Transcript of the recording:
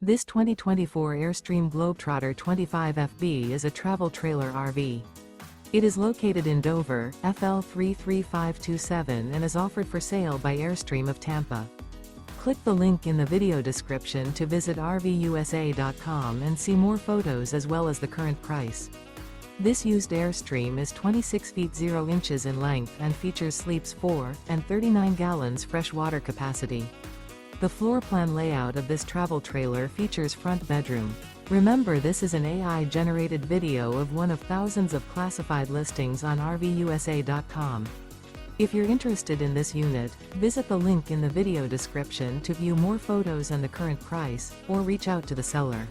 This 2024 Airstream Globetrotter 25FB is a travel trailer RV. It is located in Dover, FL 33527 and is offered for sale by Airstream of Tampa. Click the link in the video description to visit RVUSA.com and see more photos as well as the current price. This used Airstream is 26 feet 0 inches in length and features sleeps 4 and 39 gallons fresh water capacity. The floor plan layout of this travel trailer features front bedroom. Remember, this is an AI-generated video of one of thousands of classified listings on RVUSA.com. If you're interested in this unit, visit the link in the video description to view more photos and the current price, or reach out to the seller.